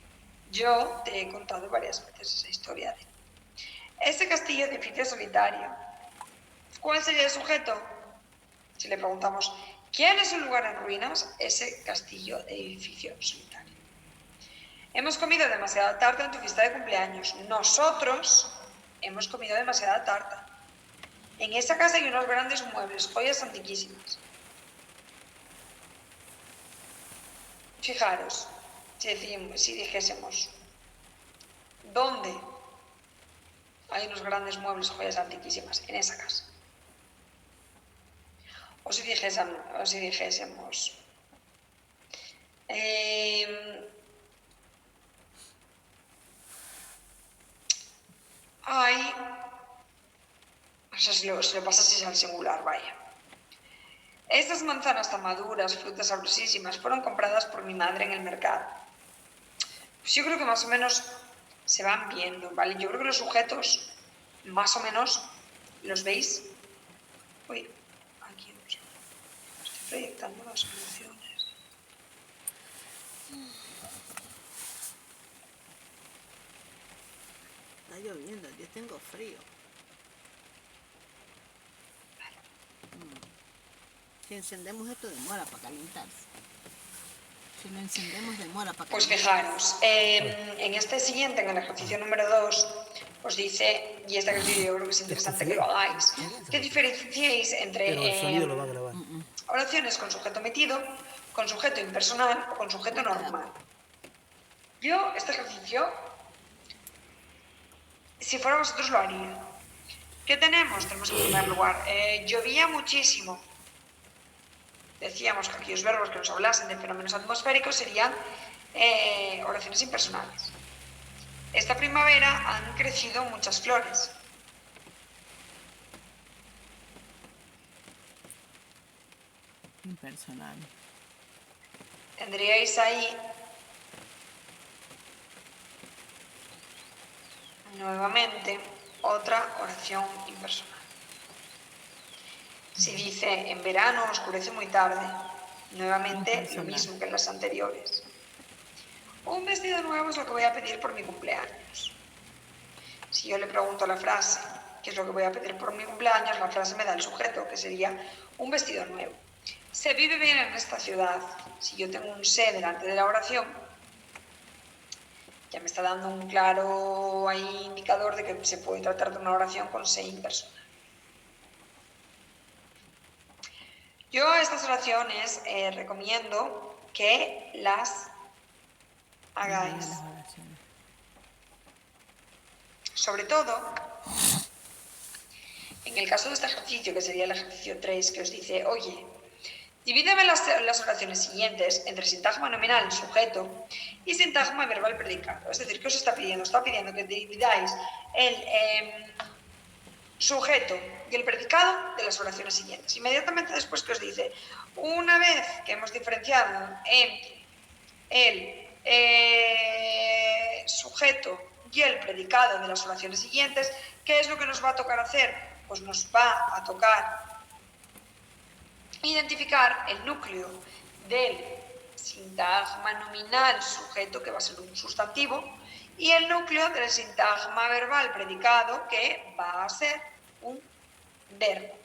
Yo te he contado varias veces esa historia de... Ese castillo edificio solitario. ¿Cuál sería el sujeto? Si le preguntamos, ¿quién es un lugar en ruinas? Ese castillo edificio solitario. Hemos comido demasiada tarta en tu fiesta de cumpleaños. Nosotros hemos comido demasiada tarta. En esa casa hay unos grandes muebles, joyas antiquísimas. Fijaros, si dijésemos, ¿dónde hay unos grandes muebles, joyas antiquísimas? En esa casa. O si dijésemos, hay... O sea, si lo pasas al singular, vaya. Estas manzanas tan maduras, frutas sabrosísimas, fueron compradas por mi madre en el mercado. Pues yo creo que más o menos se van viendo, ¿vale? Yo creo que los sujetos, más o menos, ¿los veis? Uy, aquí no sé. Estoy proyectando las soluciones. Está lloviendo, yo tengo frío. Si encendemos esto demora para calentarse. Si lo encendemos demora para Pues calentarse. fijaros, en este siguiente, en el ejercicio número 2, os dice, y este ejercicio yo creo que es interesante que lo hagáis, que diferenciéis entre Pero el sonido lo va a grabar. oraciones con sujeto metido, con sujeto impersonal o con sujeto normal. Yo este ejercicio, si fuera vosotros lo haría. ¿Qué tenemos? Tenemos en primer lugar, llovía muchísimo. Decíamos que aquellos verbos que nos hablasen de fenómenos atmosféricos serían oraciones impersonales. Esta primavera han crecido muchas flores. Impersonal. Tendríais ahí nuevamente otra oración impersonal. Si dice en verano oscurece muy tarde, nuevamente lo mismo que en las anteriores. Un vestido nuevo es lo que voy a pedir por mi cumpleaños. Si yo le pregunto la frase, ¿qué es lo que voy a pedir por mi cumpleaños? La frase me da el sujeto, que sería un vestido nuevo. Se vive bien en esta ciudad. Si yo tengo un se delante de la oración, ya me está dando un claro ahí indicador de que se puede tratar de una oración con se impersonal. Yo a estas oraciones recomiendo que las hagáis. Sobre todo, en el caso de este ejercicio, que sería el ejercicio 3, que os dice, oye, divídeme las oraciones siguientes entre sintagma nominal, sujeto, y sintagma verbal predicado. Es decir, ¿qué os está pidiendo? Está pidiendo que dividáis el sujeto y el predicado de las oraciones siguientes. Inmediatamente después que os dice, una vez que hemos diferenciado entre el sujeto y el predicado de las oraciones siguientes, ¿qué es lo que nos va a tocar hacer? Pues nos va a tocar identificar el núcleo del sintagma nominal sujeto, que va a ser un sustantivo, y el núcleo del sintagma verbal predicado, que va a ser un verbo.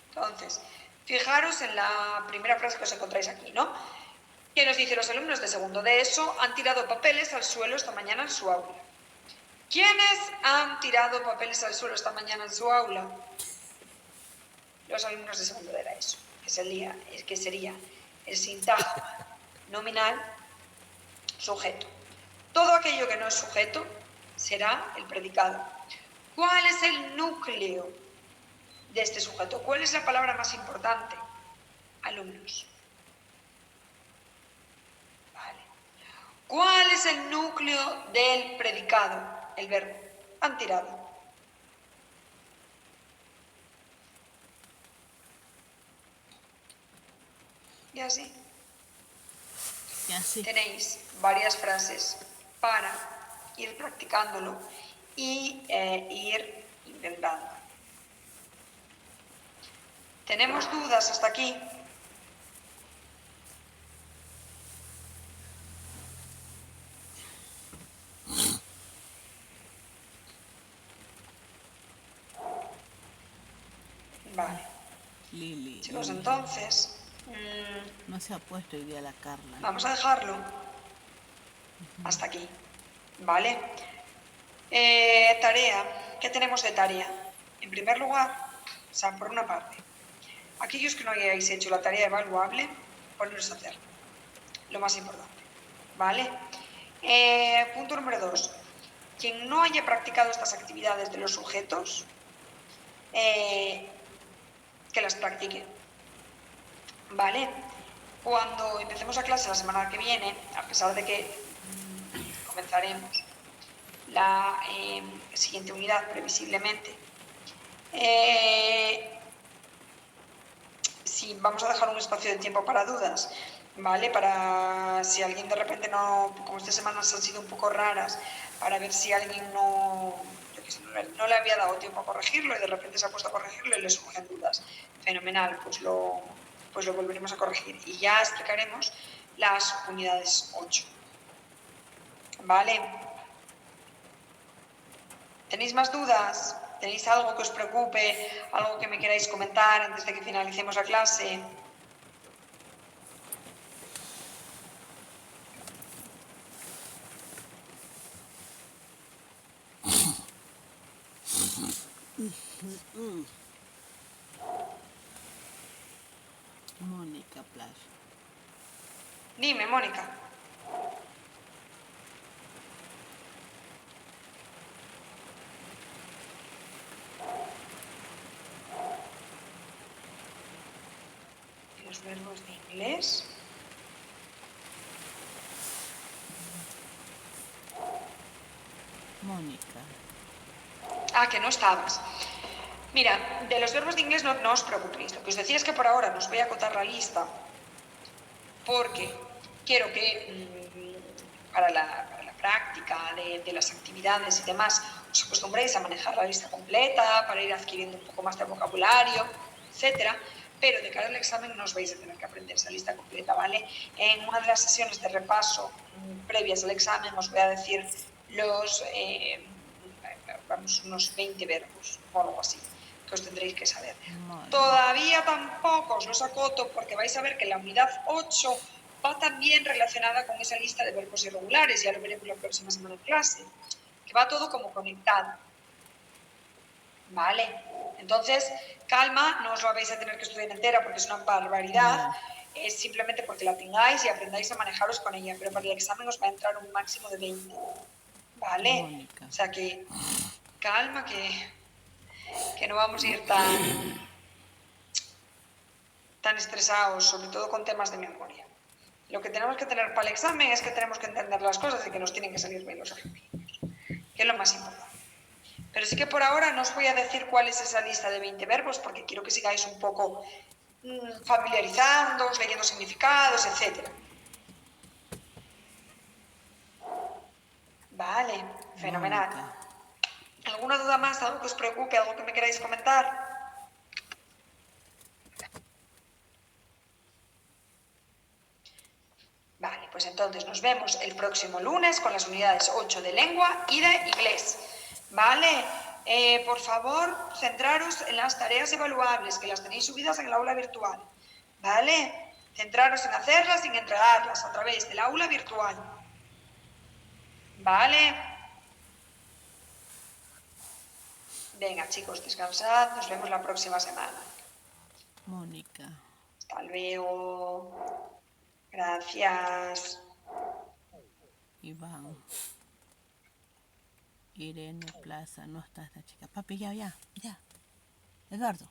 Entonces, fijaros en la primera frase que os encontráis aquí, ¿no? Que nos dice, los alumnos de segundo de ESO han tirado papeles al suelo esta mañana en su aula. ¿Quiénes han tirado papeles al suelo esta mañana en su aula? Los alumnos de segundo de la ESO, que sería el sintagma nominal sujeto. Todo aquello que no es sujeto será el predicado. ¿Cuál es el núcleo de este sujeto? ¿Cuál es la palabra más importante? Alumnos. Vale. ¿Cuál es el núcleo del predicado? El verbo. Han tirado. Y así. Tenéis varias frases para ir practicándolo y ir intentando. ¿Tenemos dudas hasta aquí? Vale. Lili. Chicos, entonces, No se ha puesto hoy día la Carla. vamos a dejarlo hasta aquí, ¿vale? Tarea. ¿Qué tenemos de tarea? En primer lugar, o sea, por una parte, aquellos que no hayáis hecho la tarea evaluable, poneros a hacerlo. Lo más importante, ¿vale? Punto número 2. Quien no haya practicado estas actividades de los sujetos, que las practique, ¿vale? Cuando empecemos a clase la semana que viene, a pesar de que comenzaremos la siguiente unidad previsiblemente, sí, vamos a dejar un espacio de tiempo para dudas, ¿vale? Para si alguien de repente no, como estas semanas han sido un poco raras, para ver si alguien no le había dado tiempo a corregirlo y de repente se ha puesto a corregirlo y le surgen dudas. Fenomenal, pues lo volveremos a corregir y ya explicaremos las unidades 8. ¿Vale? ¿Tenéis más dudas? ¿Tenéis algo que os preocupe? ¿Algo que me queráis comentar antes de que finalicemos la clase? Mónica Plaza. Dime, Mónica. Los verbos de inglés. Mónica. Ah, que no estabas. Mira, de los verbos de inglés no os preocupéis. Lo que os decía es que por ahora nos voy a acotar la lista porque quiero que para la práctica de las actividades y demás os acostumbréis a manejar la lista completa para ir adquiriendo un poco más de vocabulario, etcétera. Pero de cara al examen no os vais a tener que aprender esa lista completa, ¿vale? En una de las sesiones de repaso previas al examen os voy a decir unos 20 verbos o algo así que os tendréis que saber. Vale. Todavía tampoco os los acoto porque vais a ver que la unidad 8 va también relacionada con esa lista de verbos irregulares, ya lo veremos la próxima semana en clase, que va todo como conectado. ¿Vale? Entonces, calma, no os lo vais a tener que estudiar entera porque es una barbaridad, es simplemente porque la tengáis y aprendáis a manejaros con ella, pero para el examen os va a entrar un máximo de 20. ¿Vale? Mónica. O sea que, calma, que no vamos a ir tan estresados, sobre todo con temas de memoria. Lo que tenemos que tener para el examen es que tenemos que entender las cosas y que nos tienen que salir bien los ejercicios, que es lo más importante. Pero sí que por ahora no os voy a decir cuál es esa lista de 20 verbos porque quiero que sigáis un poco familiarizándoos, leyendo significados, etc. Vale, fenomenal. Mónica. ¿Alguna duda más? ¿Algo que os preocupe? ¿Algo que me queráis comentar? Vale, pues entonces nos vemos el próximo lunes con las unidades 8 de lengua y de inglés. ¿Vale? Por favor, centraros en las tareas evaluables, que las tenéis subidas en el aula virtual. ¿Vale? Centraros en hacerlas y en entregarlas a través del aula virtual. ¿Vale? Venga, chicos, descansad. Nos vemos la próxima semana. Mónica. Hasta luego. Gracias. Iván. Irene Plaza. No está esta chica. Papi, ya. Eduardo.